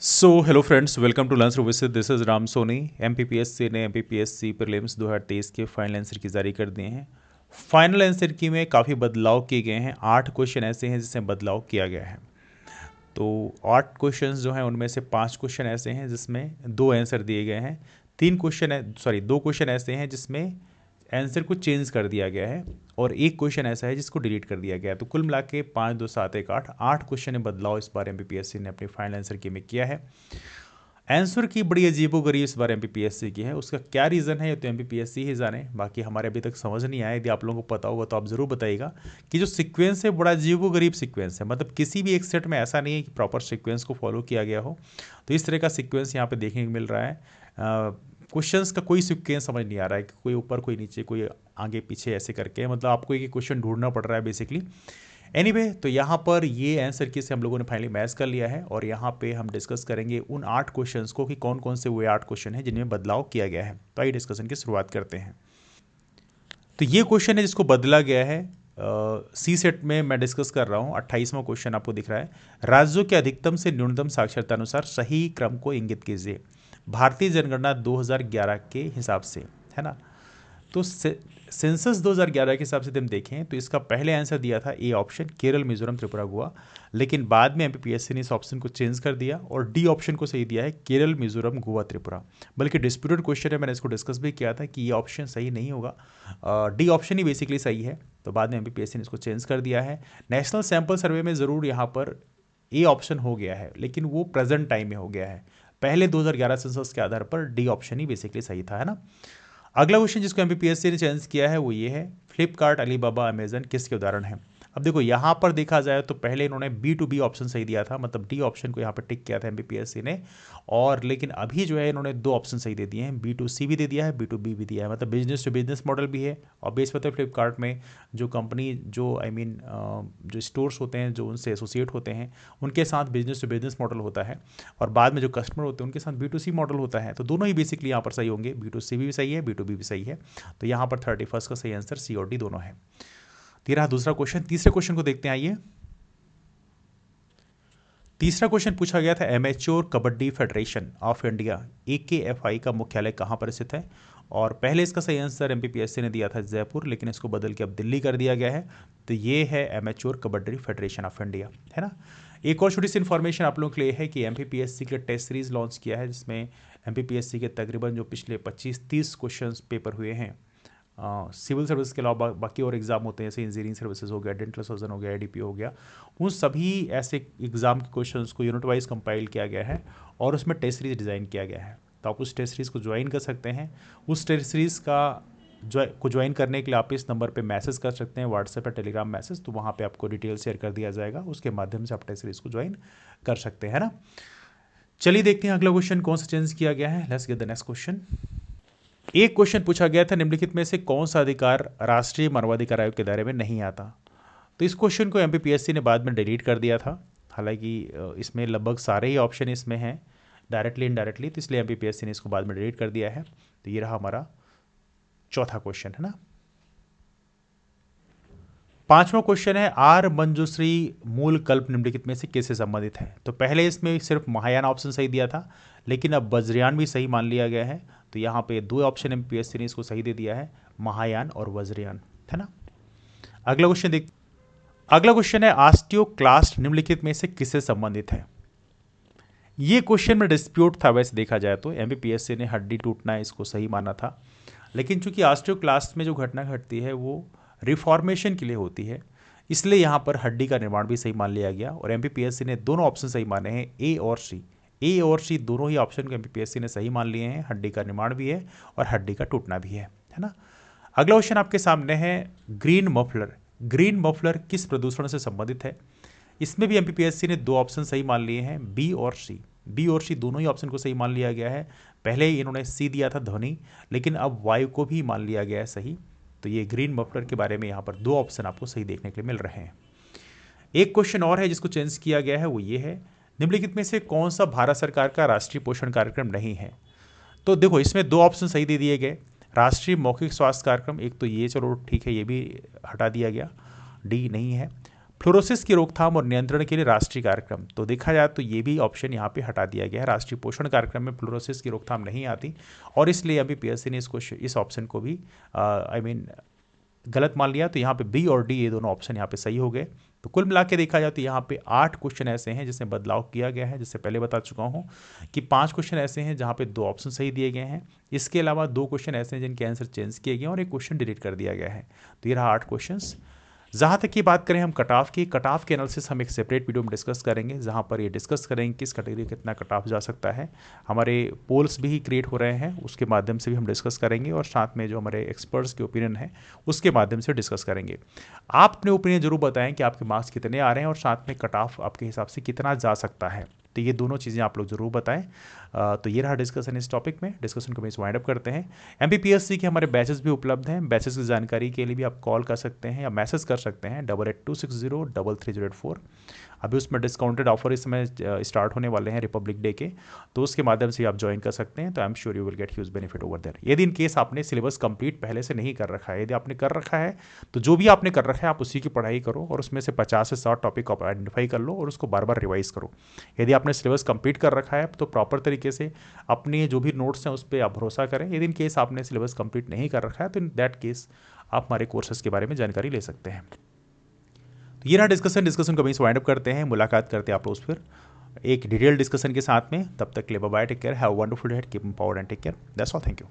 So hello friends, welcome to lunch with this is Ram Soni. MPPSC ने MPPSC prelims 2023 के final answer की जारी कर दिए हैं। फाइनल आंसर की में काफ़ी बदलाव किए गए हैं। 8 क्वेश्चन ऐसे हैं जिसमें बदलाव किया गया है। तो 8 क्वेश्चंस जो हैं उनमें से 5 क्वेश्चन ऐसे हैं जिसमें 2 आंसर दिए गए हैं। 2 क्वेश्चन ऐसे हैं जिसमें आंसर को चेंज कर दिया गया है और एक क्वेश्चन ऐसा है जिसको डिलीट कर दिया गया है। तो कुल मिला के 5 2 7 1 8 क्वेश्चन में बदलाव इस बार एमपीपीएससी ने अपनी फाइनल आंसर की में किया है। आंसर की बड़ी अजीबोगरीब इस बार एमपीपीएससी की है। उसका क्या रीज़न है ये तो एमपीपीएससी ही जाने, बाकी हमारे अभी तक समझ नहीं आया। यदि आप लोगों को पता होगा तो आप ज़रूर बताइएगा कि जो सीक्वेंस है बड़ा अजीबोगरीब सीक्वेंस है। मतलब किसी भी एक सेट में ऐसा नहीं है कि प्रॉपर सीक्वेंस को फॉलो किया गया हो। तो इस तरह का सीक्वेंस यहाँ पे देखने को मिल रहा है। क्वेश्चंस का कोई सीक्वेंस समझ नहीं आ रहा है कि कोई ऊपर कोई नीचे कोई आगे पीछे ऐसे करके, मतलब आपको एक क्वेश्चन ढूंढना पड़ रहा है बेसिकली। एनीवे तो यहाँ पर ये आंसर की से हम लोगों ने फाइनली मैच कर लिया है और यहाँ पे हम डिस्कस करेंगे उन 8 क्वेश्चंस को कि कौन कौन से वो 8 क्वेश्चन हैं जिनमें बदलाव किया गया है। तो आइए डिस्कशन की शुरुआत करते हैं। तो ये क्वेश्चन है जिसको बदला गया है। सी सेट में मैं डिस्कस कर रहा हूँ। 28वां क्वेश्चन आपको दिख रहा है। राज्यों के अधिकतम से न्यूनतम साक्षरता अनुसार सही क्रम को इंगित कीजिए भारतीय जनगणना 2011 के हिसाब से, है ना। तो सेंसस 2011 के हिसाब से हम देखें तो इसका पहले आंसर दिया था ए ऑप्शन, केरल मिजोरम त्रिपुरा गोवा। लेकिन बाद में एमपीपीएससी ने इस ऑप्शन को चेंज कर दिया और डी ऑप्शन को सही दिया है, केरल मिजोरम गोवा त्रिपुरा। बल्कि डिस्प्यूटेड क्वेश्चन है, मैंने इसको डिस्कस भी किया था कि ये ऑप्शन सही नहीं होगा, डी ऑप्शन ही बेसिकली सही है। तो बाद में एमपीपीएससी ने इसको चेंज कर दिया है। नेशनल सैंपल सर्वे में ज़रूर यहाँ पर ए ऑप्शन हो गया है, लेकिन वो प्रेजेंट टाइम में हो गया है। पहले 2011 सेंसस के आधार पर डी ऑप्शन ही बेसिकली सही था, है ना। अगला क्वेश्चन जिसको एमपीपीएससी ने चेंज किया है वो ये है, फ्लिपकार्ट, अलीबाबा, अमेजन किसके उदाहरण हैं। अब देखो यहाँ पर देखा जाए तो पहले इन्होंने बी टू बी ऑप्शन सही दिया था, मतलब डी ऑप्शन को यहाँ पर टिक किया था एमपीपीएससी ने। और लेकिन अभी जो है इन्होंने 2 ऑप्शन सही दे दिए हैं, बी टू सी भी दे दिया है, बी टू बी भी दिया है, मतलब बिजनेस टू बिजनेस मॉडल भी है। और बेस पता है फ्लिपकार्ट में जो कंपनी जो जो स्टोर्स होते हैं जो उनसे एसोसिएट होते हैं उनके साथ बिजनेस टू बिजनेस मॉडल होता है और बाद में जो कस्टमर होते हैं उनके साथ बी टू सी मॉडल होता है। तो दोनों ही बेसिकली यहाँ पर सही होंगे, बी टू सी भी सही है, बी टू बी भी सही है। तो यहाँ पर 31 का सही आंसर सी और डी दोनों है। दूसरा क्वेश्चन। तीसरे क्वेश्चन को देखते हैं, आइए। तीसरा क्वेश्चन पूछा गया था, amateur kabaddi federation of India AKFI का मुख्यालय कहाँ पर स्थित है। और पहले इसका सही आंसर एमपीपीएससी ने दिया था जयपुर, लेकिन इसको बदल के अब दिल्ली कर दिया गया है। तो ये है amateur kabaddi federation of India, है ना। एक और छोटी सी इन्फॉर्मेशन आप लोगों के लिए है कि एमपीपीएससी के टेस्ट सीरीज लॉन्च किया है जिसमें एमपीपीएससी के तकरीबन जो पिछले 25-30 क्वेश्चन पेपर हुए हैं सिविल सर्विस के अलावा बाकी और एग्ज़ाम होते हैं, जैसे इंजीनियरिंग सर्विसेज हो गया, डेंटल सर्जन हो गया, ADP हो गया, उन सभी ऐसे एग्ज़ाम के क्वेश्चंस को यूनिट वाइज कंपाइल किया गया है और उसमें टेस्ट सीरीज डिज़ाइन किया गया है। तो आप उस टेस्ट सीरीज़ को ज्वाइन कर सकते हैं। उस टेस्ट सीरीज़ को ज्वाइन करने के लिए आप इस नंबर पे मैसेज कर सकते हैं, व्हाट्सएप या टेलीग्राम मैसेज। तो वहाँ पे आपको डिटेल शेयर कर दिया जाएगा, उसके माध्यम से आप टेस्ट सीरीज़ को ज्वाइन कर सकते हैं, ना। चलिए देखते हैं अगला क्वेश्चन कौन सा चेंज किया गया है। Let's get the next question. एक क्वेश्चन पूछा गया था, निम्नलिखित में से कौन सा अधिकार राष्ट्रीय मानवाधिकार आयोग के दायरे में नहीं आता। तो इस क्वेश्चन को एमपीपीएससी ने बाद में डिलीट कर दिया था। हालांकि इसमें लगभग सारे ही ऑप्शन इसमें हैं डायरेक्टली इनडायरेक्टली, तो इसलिए एमपीपीएससी ने इसको बाद में डिलीट कर दिया है। तो ये रहा हमारा चौथा क्वेश्चन, है ना। पांचवा क्वेश्चन है, आर मंजूश्री मूल कल्प निम्नलिखित में से किससे संबंधित है। तो पहले इसमें सिर्फ महायान ऑप्शन सही दिया था, लेकिन अब वज्रयान भी सही मान लिया गया है। तो यहाँ पे 2 ऑप्शन एमपीएससी ने इसको सही दे दिया है, महायान और वज्रयान, है ना। अगला क्वेश्चन देख अगला क्वेश्चन है, ऑस्टियोक्लास्ट निम्नलिखित में से किससे संबंधित है। ये क्वेश्चन में डिस्प्यूट था। वैसे देखा जाए तो एमपीपीएससी ने हड्डी टूटना इसको सही माना था, लेकिन चूंकि ऑस्टियोक्लास्ट में जो घटना घटती है वो रिफॉर्मेशन के लिए होती है, इसलिए यहाँ पर हड्डी का निर्माण भी सही मान लिया गया और एमपीपीएससी ने दोनों ऑप्शन सही माने हैं, ए और सी दोनों ही ऑप्शन को एमपीपीएससी ने सही मान लिए हैं। हड्डी का निर्माण भी है और हड्डी का टूटना भी है ना। अगला क्वेश्चन आपके सामने है, ग्रीन मफलर। ग्रीन मफलर किस प्रदूषण से संबंधित है। इसमें भी एमपीपीएससी ने 2 ऑप्शन सही मान लिए हैं, बी और सी दोनों ही ऑप्शन को सही मान लिया गया है। पहले इन्होंने सी दिया था ध्वनि, लेकिन अब वायु को भी मान लिया गया है सही। तो ये ग्रीन मफलर के बारे में यहाँ पर 2 ऑप्शन आपको सही देखने के लिए मिल रहे हैं। एक क्वेश्चन और है जिसको चेंज किया गया है, वो ये है, निम्नलिखित में से कौन सा भारत सरकार का राष्ट्रीय पोषण कार्यक्रम नहीं है। तो देखो इसमें 2 ऑप्शन सही दे दिए गए, राष्ट्रीय मौखिक स्वास्थ्य कार्यक्रम, एक तो ये चलो ठीक है, ये भी हटा दिया गया, डी नहीं है। फ्लोरोसिस की रोकथाम और नियंत्रण के लिए राष्ट्रीय कार्यक्रम, तो देखा जाए तो ये भी ऑप्शन यहाँ पे हटा दिया गया है। राष्ट्रीय पोषण कार्यक्रम में फ्लोरोसिस की रोकथाम नहीं आती और इसलिए अभी पीएससी ने इस ऑप्शन को भी गलत मान लिया। तो यहाँ पे बी और डी ये दोनों ऑप्शन यहाँ पे सही हो गए। तो कुल मिला के देखा जाए तो यहाँ पे 8 क्वेश्चन ऐसे हैं जिसमें बदलाव किया गया है, जिससे पहले बता चुका हूँ कि 5 क्वेश्चन ऐसे हैं जहाँ पे 2 ऑप्शन सही दिए गए हैं। इसके अलावा 2 क्वेश्चन ऐसे हैं जिनके आंसर चेंज किए गए हैं और एक क्वेश्चन डिलीट कर दिया गया है। तो ये रहा 8 क्वेश्चन। जहाँ तक की बात करें हम कट ऑफ की, कट ऑफ के एनालिसिस हम एक सेपरेट वीडियो में डिस्कस करेंगे, जहाँ पर ये डिस्कस करेंगे किस कैटेगरी कितना कट ऑफ जा सकता है। हमारे पोल्स भी क्रिएट हो रहे हैं, उसके माध्यम से भी हम डिस्कस करेंगे और साथ में जो हमारे एक्सपर्ट्स के ओपिनियन है उसके माध्यम से डिस्कस करेंगे। आप अपने ओपिनियन जरूर बताएं कि आपके मार्क्स कितने आ रहे हैं और साथ में कट ऑफ आपके हिसाब से कितना जा सकता है। तो ये दोनों चीज़ें आप लोग जरूर बताएं। तो ये रहा डिस्कशन इस टॉपिक में। डिस्कशन को वाइंड अप करते हैं। एमपीपीएससी के हमारे बैचेस भी उपलब्ध हैं। बैचेस की जानकारी के लिए भी आप कॉल कर सकते हैं या मैसेज कर सकते हैं 8826033084। अभी उसमें डिस्काउंटेड ऑफर इस समय स्टार्ट होने वाले हैं रिपब्लिक डे के, तो उसके माध्यम से आप ज्वाइन कर सकते हैं। तो I am sure you will get huge benefit over there. यदि इन केस आपने सिलेबस कंप्लीट पहले से नहीं कर रखा है, यदि आपने कर रखा है तो जो भी आपने कर रखा है आप उसी की पढ़ाई करो और उसमें से 50 से 100 टॉपिक आप आइडेंटिफाई कर लो और उसको बार बार रिवाइज करो। यदि आपने सिलेबस कंप्लीट कर रखा है तो प्रॉपर तरीके से अपने जो भी नोट्स हैं उस पर आप भरोसा करें। यदि इन केस आपने सिलेबस कंप्लीट नहीं कर रखा है तो इन दैट केस आप हमारे कोर्सेज के बारे में जानकारी ले सकते हैं। तो ये रहा डिस्कशन को वहीं से वाइंड अप करते हैं। मुलाकात करते हैं आप लोग फिर एक डिटेल डिस्कशन के साथ में। तब तक के लिए bye, take care, have a wonderful day, keep empowered and take care. That's all, thank you.